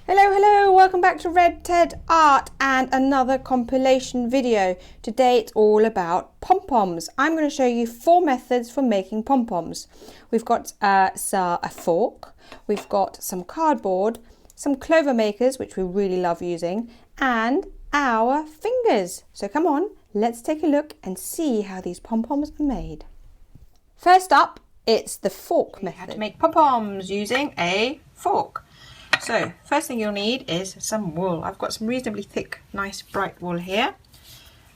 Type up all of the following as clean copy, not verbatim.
Hello, welcome back to Red Ted Art and another compilation video. Today it's all about pom-poms. I'm going to show you 4 methods for making pom-poms. We've got a fork, we've got some cardboard, some clover makers, which we really love using, and our fingers. So come on, let's take a look and see how these pom-poms are made. First up, it's the fork method. How to make pom-poms using a fork. So first thing you'll need is some wool. I've got some reasonably thick, nice bright wool here.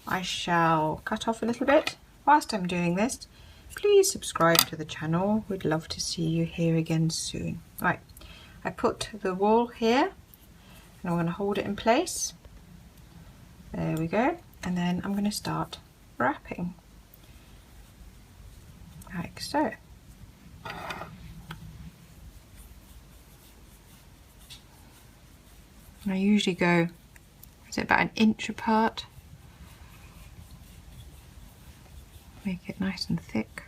I shall cut off a little bit. Whilst I'm doing this, please subscribe to the channel. We'd love to see you here again soon. Right, I put the wool here and I'm going to hold it in place. There we go. And then I'm going to start wrapping like so. And I usually go, is it about an inch apart? Make it nice and thick.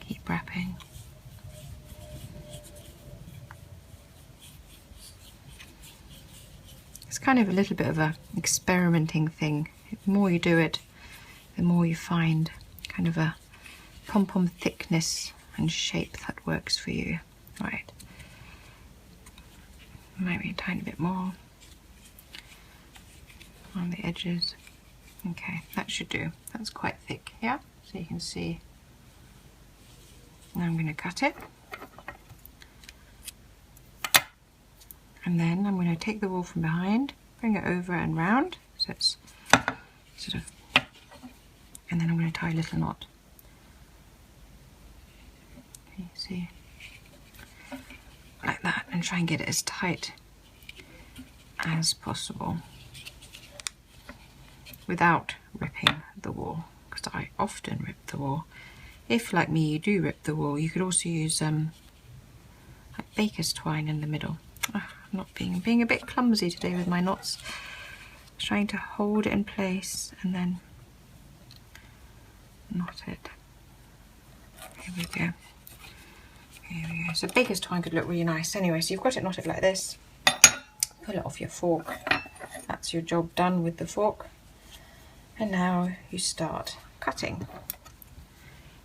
Keep wrapping. It's kind of a little bit of an experimenting thing. The more you do it, the more you find kind of a pom-pom thickness and shape that works for you. Right, maybe a tiny bit more on the edges. Okay, that should do. That's quite thick, yeah? So you can see. Now I'm going to cut it. And then I'm going to take the wool from behind, bring it over and round, so it's sort of, and then I'm going to tie a little knot. You see, like that, and try and get it as tight as possible without ripping the wool, because I often rip the wool. If, like me, you do rip the wool, you could also use like baker's twine in the middle. I'm not being a bit clumsy today with my knots. Trying to hold it in place and then knot it. Here we go. Here we go. So baker's twine could look really nice. Anyway, so you've got it knotted like this. Pull it off your fork. That's your job done with the fork. And now you start cutting.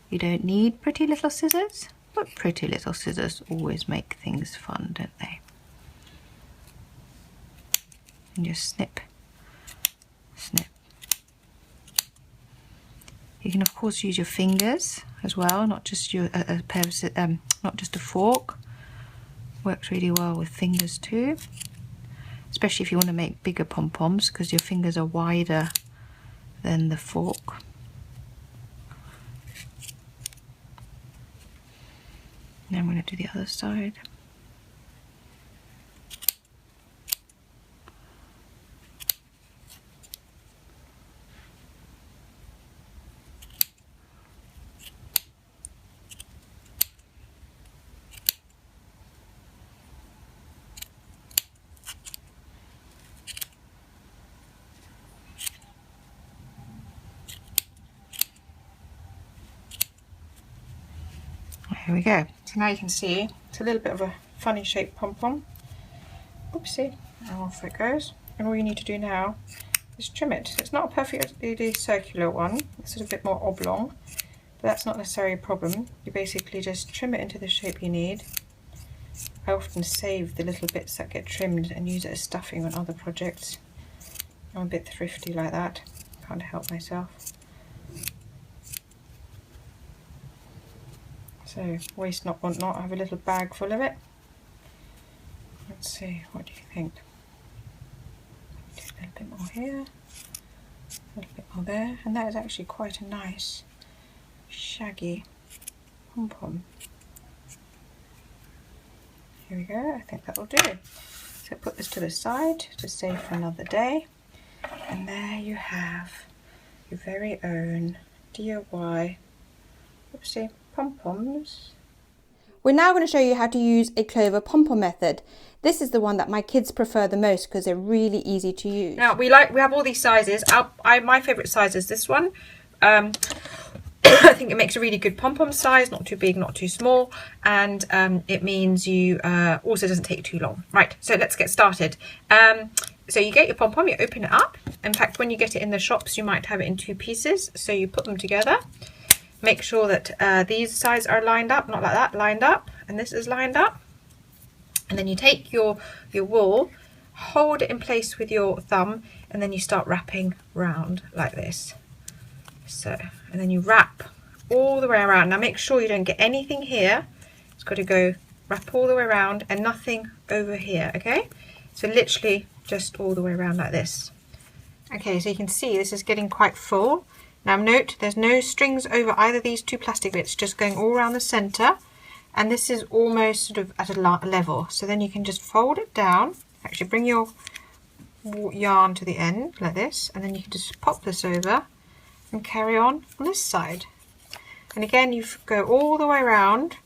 You don't need pretty little scissors, but pretty little scissors always make things fun, don't they? And just snip, snip. You can of course use your fingers as well, not just your not just a fork. Works really well with fingers too, especially if you want to make bigger pom-poms, because your fingers are wider than the fork. Now I'm going to do the other side. Here we go. So now you can see it's a little bit of a funny shaped pom-pom. Oopsie, and off it goes. And all you need to do now is trim it. So it's not a perfectly circular one, it's sort of a bit more oblong, but that's not necessarily a problem. You basically just trim it into the shape you need. I often save the little bits that get trimmed and use it as stuffing on other projects. I'm a bit thrifty like that, can't help myself. So, waste not, want not, I have a little bag full of it. Let's see, what do you think? Do a little bit more here, a little bit more there, and that is actually quite a nice, shaggy pom-pom. Here we go, I think that will do. So put this to the side to save for another day. And there you have your very own DIY, oopsie, pom-poms. We're now going to show you how to use a clover pom-pom method. This is the one that my kids prefer the most because they're really easy to use. Now we have all these sizes. My favourite size is this one. I think it makes a really good pom-pom size, not too big, not too small, and it means you also doesn't take too long. Right, so let's get started. So you get your pom-pom, you open it up. In fact, when you get it in the shops, you might have it in 2 pieces, so you put them together. Make sure that these sides are lined up, not like that, lined up, and this is lined up. And then you take your wool, hold it in place with your thumb, and then you start wrapping round like this. So, and then you wrap all the way around. Now make sure you don't get anything here. It's got to go wrap all the way around and nothing over here, okay? So literally just all the way around like this. Okay, so you can see this is getting quite full. Now note there's no strings over either of these 2 plastic bits, just going all around the center. And this is almost sort of at a level. So then you can just fold it down. Actually bring your yarn to the end like this, and then you can just pop this over and carry on this side. And again, you go all the way around.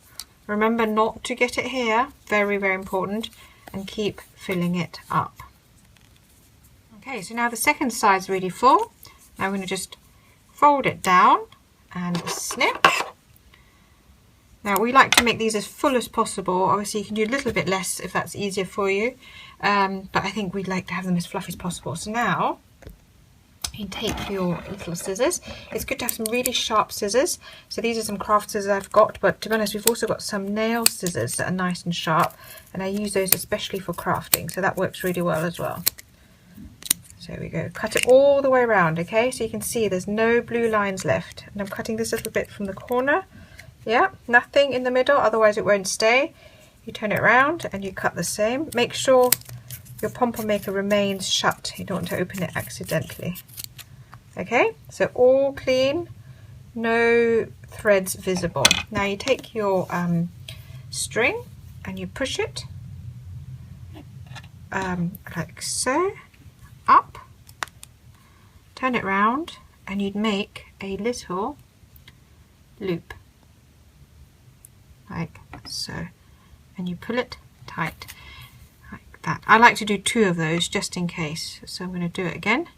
Remember not to get it here, very, very important, and keep filling it up. Okay, so now the second side's really full. Now we're going to just fold it down and snip. Now we like to make these as full as possible. Obviously you can do a little bit less if that's easier for you, but I think we'd like to have them as fluffy as possible. So now you can take your little scissors. It's good to have some really sharp scissors. So these are some craft scissors I've got, but to be honest, we've also got some nail scissors that are nice and sharp, and I use those especially for crafting, so that works really well as well. So there we go, cut it all the way around, okay? So you can see there's no blue lines left, and I'm cutting this little bit from the corner. Yeah, nothing in the middle, otherwise it won't stay. You turn it around and you cut the same. Make sure your Pom Pom Maker remains shut. You don't want to open it accidentally. Okay, so all clean, no threads visible. Now you take your string and you push it like so, up, turn it round, and you'd make a little loop. Like so, and you pull it tight like that. I like to do 2 of those just in case, so I'm going to do it again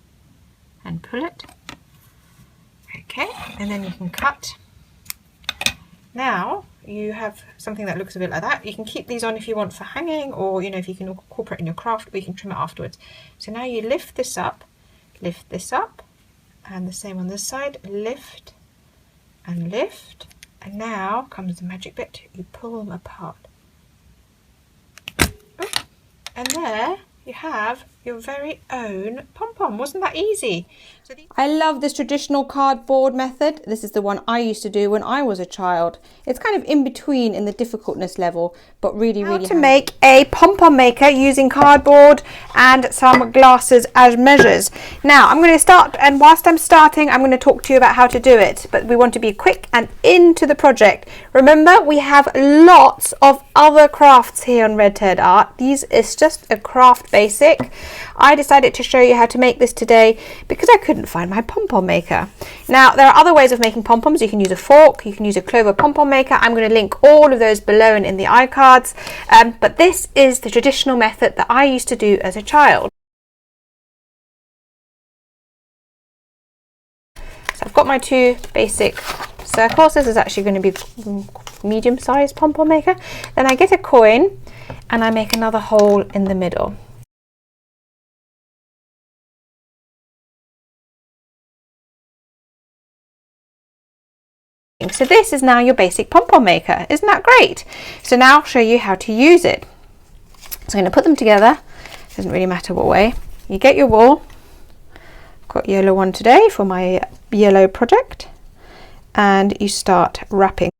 and pull it. Okay, and then you can cut. Now you have something that looks a bit like that. You can keep these on if you want for hanging, or if you can incorporate in your craft, or you can trim it afterwards. So now you lift this up, and the same on this side, lift and lift. And now comes the magic bit, you pull them apart. And there you have your very own pom-pom. Wasn't that easy? So I love this traditional cardboard method. This is the one I used to do when I was a child. It's kind of in between in the difficultness level, but really handy. To make a Pom Pom Maker using cardboard and some glasses as measures. Now I'm going to start, and whilst I'm starting, I'm going to talk to you about how to do it, but we want to be quick and into the project. Remember, we have lots of other crafts here on Red Ted Art. These is just a craft basic. I decided to show you how to make this today because I couldn't find my Pom Pom Maker. Now there are other ways of making pom-poms. You can use a fork, you can use a clover Pom Pom Maker. I'm going to link all of those below and in the iCards, but this is the traditional method that I used to do as a child. So I've got my 2 basic circles. This is actually going to be medium-sized Pom Pom Maker. Then I get a coin and I make another hole in the middle. So this is now your basic Pom Pom Maker. Isn't that great? So now I'll show you how to use it. So I'm going to put them together. Doesn't really matter what way. You get your wool. I've got yellow one today for my yellow project. And you start wrapping.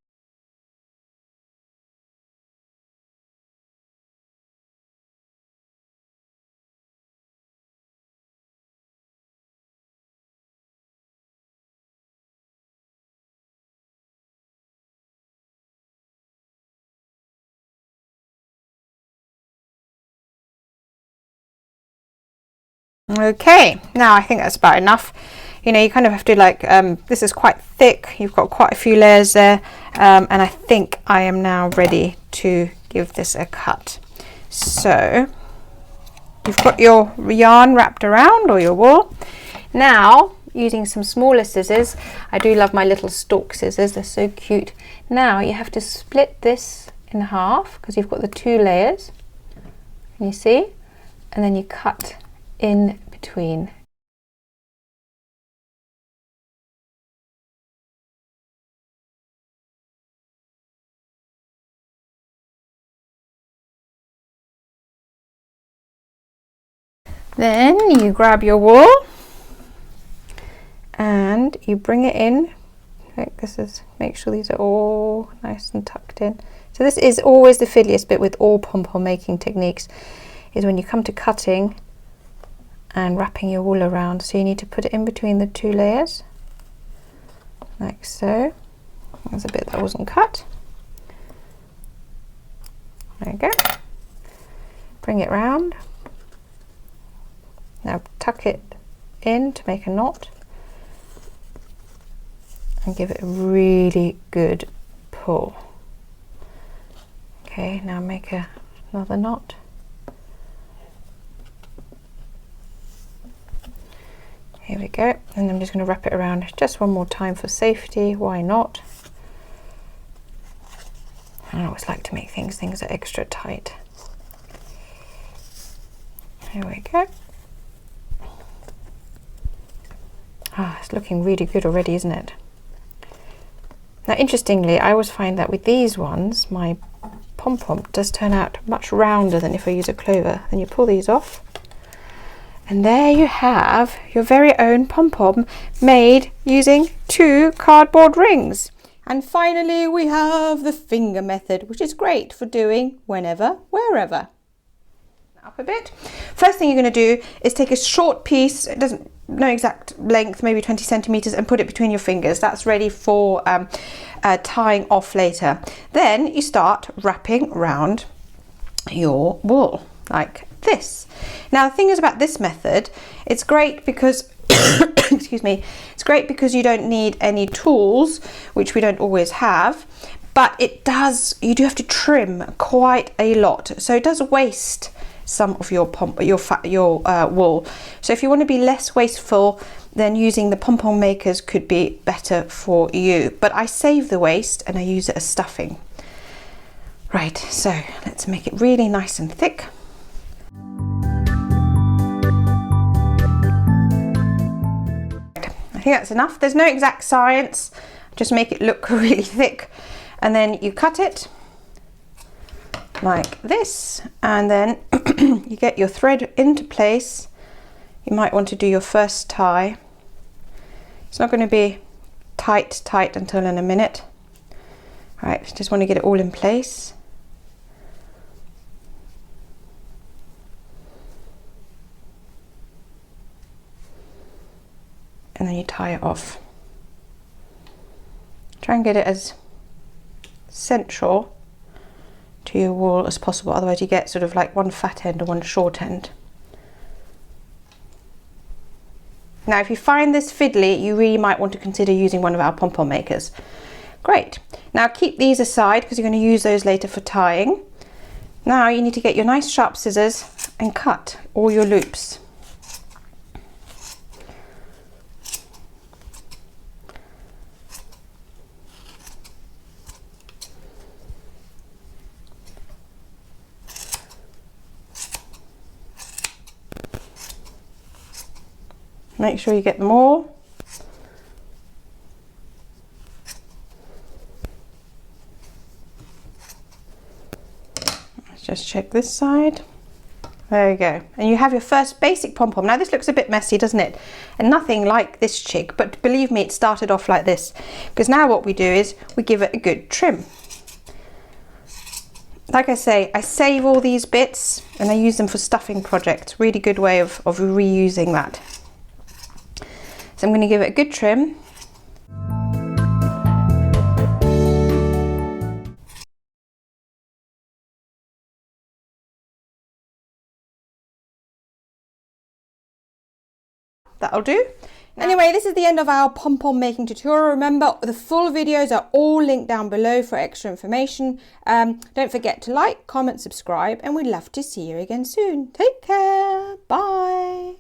Okay, now I think that's about enough. You kind of have to this is quite thick, you've got quite a few layers there, and I think I am now ready to give this a cut. So you've got your yarn wrapped around, or your wool. Now using some smaller scissors. I do love my little stalk scissors, they're so cute. Now you have to split this in half because you've got the 2 layers. Can you see? And then you cut in between. Then you grab your wool and you bring it in. Like this is, make sure these are all nice and tucked in. So this is always the fiddliest bit with all pom-pom making techniques, is when you come to cutting and wrapping your wool around. So you need to put it in between the 2 layers, like so. There's a bit that wasn't cut. There you go. Bring it round. Now tuck it in to make a knot and give it a really good pull. Okay, now make another knot. Here we go, and I'm just going to wrap it around just one more time for safety. Why not? I always like to make things are extra tight. Here we go. Ah, it's looking really good already, isn't it? Now, interestingly, I always find that with these ones, my pom-pom does turn out much rounder than if I use a clover. Then you pull these off, and there you have your very own pom-pom made using 2 cardboard rings. And finally, we have the finger method, which is great for doing whenever, wherever. Up a bit. First thing you're going to do is take a short piece, it doesn't, no exact length, maybe 20 centimeters, and put it between your fingers. That's ready for tying off later. Then you start wrapping around your wool like this. Now the thing is about this method, it's great because excuse me, it's great because you don't need any tools, which we don't always have, but you do have to trim quite a lot, so it does waste some of your wool. So if you want to be less wasteful, then using the Pom Pom makers could be better for you. But I save the waste and I use it as stuffing. Right, so let's make it really nice and thick. I think that's enough. There's no exact science, just make it look really thick, and then you cut it like this, and then you get your thread into place. You might want to do your first tie. It's not going to be tight until in a minute. Right, just want to get it all in place. And then you tie it off. Try and get it as central to your wool as possible, otherwise you get sort of like one fat end or one short end. Now if you find this fiddly, you really might want to consider using one of our pom-pom makers. Great. Now keep these aside because you're going to use those later for tying. Now you need to get your nice sharp scissors and cut all your loops. Make sure you get them all. Let's just check this side. There you go. And you have your first basic pom-pom. Now this looks a bit messy, doesn't it? And nothing like this chick, but believe me, it started off like this. Because now what we do is we give it a good trim. Like I say, I save all these bits and I use them for stuffing projects. Really good way of reusing that. So I'm going to give it a good trim. That'll do. Anyway, this is the end of our pom-pom making tutorial. Remember, the full videos are all linked down below for extra information. Don't forget to like, comment, subscribe, and we'd love to see you again soon. Take care. Bye.